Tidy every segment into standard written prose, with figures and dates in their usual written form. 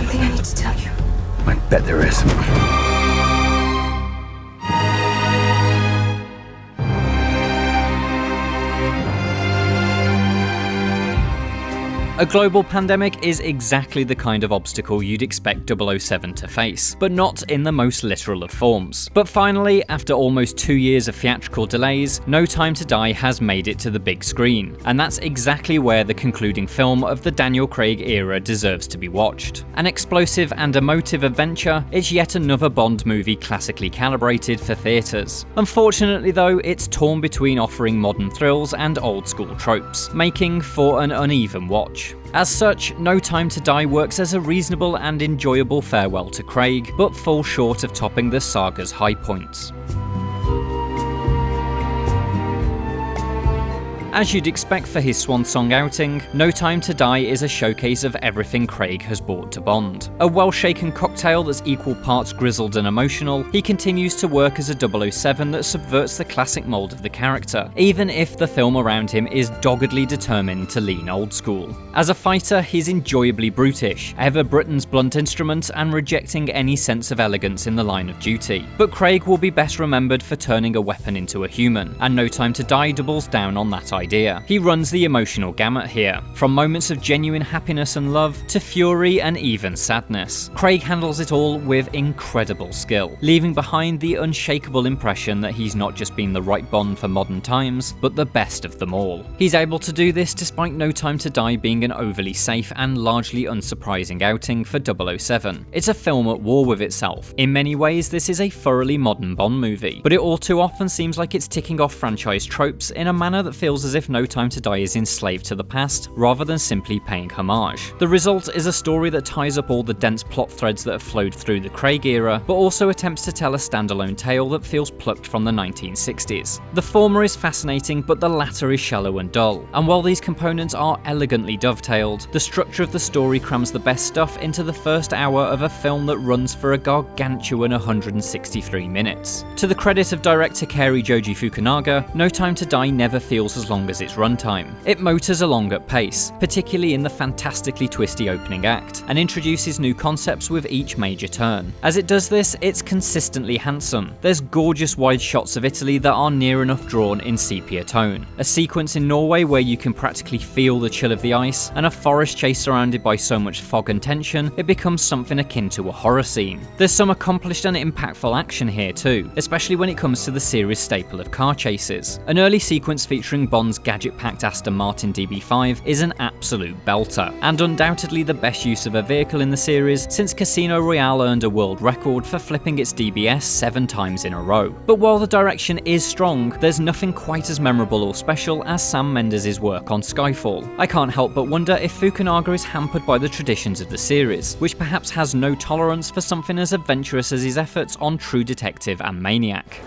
something I need to tell you. I bet there is. A global pandemic is exactly the kind of obstacle you'd expect 007 to face, but not in the most literal of forms. But finally, after almost 2 years of theatrical delays, No Time to Die has made it to the big screen, and that's exactly where the concluding film of the Daniel Craig era deserves to be watched. An explosive and emotive adventure, it's yet another Bond movie classically calibrated for theatres. Unfortunately though, it's torn between offering modern thrills and old school tropes, making for an uneven watch. As such, No Time to Die works as a reasonable and enjoyable farewell to Craig, but falls short of topping the saga's high points. As you'd expect for his swan song outing, No Time to Die is a showcase of everything Craig has brought to Bond. A well-shaken cocktail that's equal parts grizzled and emotional, he continues to work as a 007 that subverts the classic mould of the character, even if the film around him is doggedly determined to lean old school. As a fighter, he's enjoyably brutish, ever Britain's blunt instrument and rejecting any sense of elegance in the line of duty. But Craig will be best remembered for turning a weapon into a human, and No Time to Die doubles down on that idea. He runs the emotional gamut here, from moments of genuine happiness and love to fury and even sadness. Craig handles it all with incredible skill, leaving behind the unshakable impression that he's not just been the right Bond for modern times, but the best of them all. He's able to do this despite No Time to Die being an overly safe and largely unsurprising outing for 007. It's a film at war with itself. In many ways, this is a thoroughly modern Bond movie, but it all too often seems like it's ticking off franchise tropes in a manner that feels as if No Time to Die is enslaved to the past, rather than simply paying homage. The result is a story that ties up all the dense plot threads that have flowed through the Craig era, but also attempts to tell a standalone tale that feels plucked from the 1960s. The former is fascinating, but the latter is shallow and dull, and while these components are elegantly dovetailed, the structure of the story crams the best stuff into the first hour of a film that runs for a gargantuan 163 minutes. To the credit of director Cary Joji Fukunaga, No Time to Die never feels as long as its runtime. It motors along at pace, particularly in the fantastically twisty opening act, and introduces new concepts with each major turn. As it does this, it's consistently handsome. There's gorgeous wide shots of Italy that are near enough drawn in sepia tone, a sequence in Norway where you can practically feel the chill of the ice, and a forest chase surrounded by so much fog and tension it becomes something akin to a horror scene. There's some accomplished and impactful action here too, especially when it comes to the series staple of car chases. An early sequence featuring Bond's gadget-packed Aston Martin DB5 is an absolute belter, and undoubtedly the best use of a vehicle in the series since Casino Royale earned a world record for flipping its DBS 7 times in a row. But while the direction is strong, there's nothing quite as memorable or special as Sam Mendes' work on Skyfall. I can't help but wonder if Fukunaga is hampered by the traditions of the series, which perhaps has no tolerance for something as adventurous as his efforts on True Detective and Maniac.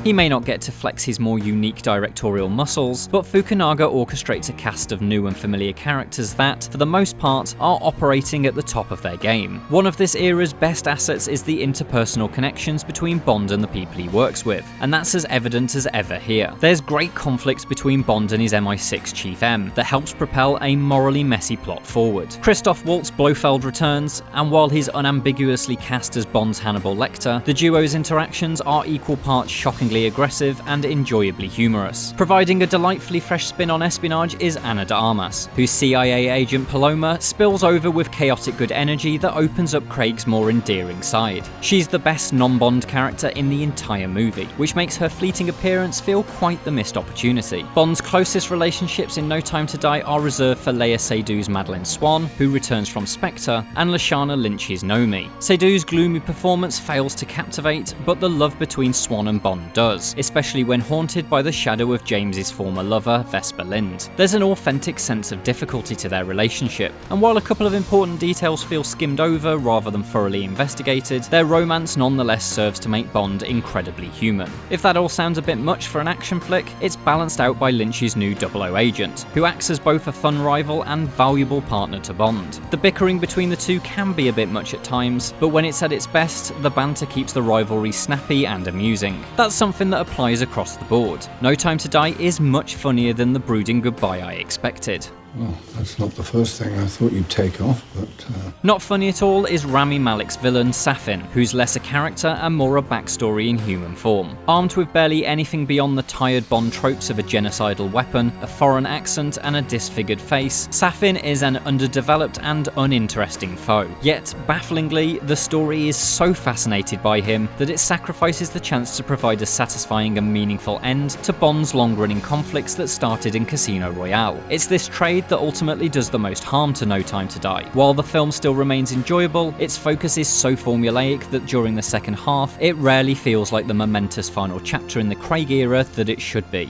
He may not get to flex his more unique directorial muscles, but Fukunaga orchestrates a cast of new and familiar characters that, for the most part, are operating at the top of their game. One of this era's best assets is the interpersonal connections between Bond and the people he works with, and that's as evident as ever here. There's great conflict between Bond and his MI6 Chief M that helps propel a morally messy plot forward. Christoph Waltz Blofeld returns, and while he's unambiguously cast as Bond's Hannibal Lecter, the duo's interactions are equal parts shockingly aggressive and enjoyably humorous. Providing a delightfully fresh spin on espionage is Ana de Armas, whose CIA agent Paloma spills over with chaotic good energy that opens up Craig's more endearing side. She's the best non-Bond character in the entire movie, which makes her fleeting appearance feel quite the missed opportunity. Bond's closest relationships in No Time to Die are reserved for Leia Seydoux's Madeleine Swan, who returns from Spectre, and Lashana Lynch's Naomie. Seydoux's gloomy performance fails to captivate, but the love between Swan and Bond does, especially when haunted by the shadow of James's former lover, Vesper Lynd. There's an authentic sense of difficulty to their relationship, and while a couple of important details feel skimmed over rather than thoroughly investigated, their romance nonetheless serves to make Bond incredibly human. If that all sounds a bit much for an action flick, it's balanced out by Lynch's new 00 agent, who acts as both a fun rival and valuable partner to Bond. The bickering between the two can be a bit much at times, but when it's at its best, the banter keeps the rivalry snappy and amusing. That's something that applies across the board. No Time to Die is much funnier than the brooding goodbye I expected. Well, that's not the first thing I thought you'd take off, but... Not funny at all is Rami Malek's villain, Safin, who's less a character and more a backstory in human form. Armed with barely anything beyond the tired Bond tropes of a genocidal weapon, a foreign accent, and a disfigured face, Safin is an underdeveloped and uninteresting foe. Yet, bafflingly, the story is so fascinated by him that it sacrifices the chance to provide a satisfying and meaningful end to Bond's long-running conflicts that started in Casino Royale. It's this trade that ultimately does the most harm to No Time to Die. While the film still remains enjoyable, its focus is so formulaic that during the second half, it rarely feels like the momentous final chapter in the Craig era that it should be.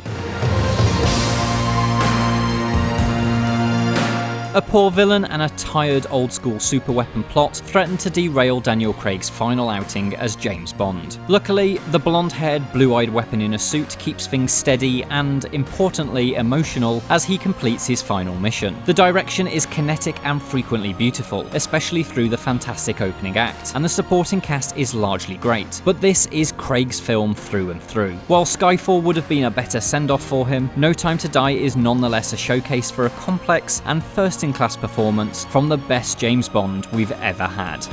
A poor villain and a tired old-school superweapon plot threaten to derail Daniel Craig's final outing as James Bond. Luckily, the blonde-haired, blue-eyed weapon in a suit keeps things steady and, importantly, emotional as he completes his final mission. The direction is kinetic and frequently beautiful, especially through the fantastic opening act, and the supporting cast is largely great. But this is Craig's film through and through. While Skyfall would have been a better send-off for him, No Time to Die is nonetheless a showcase for a complex and first-in-class performance from the best James Bond we've ever had.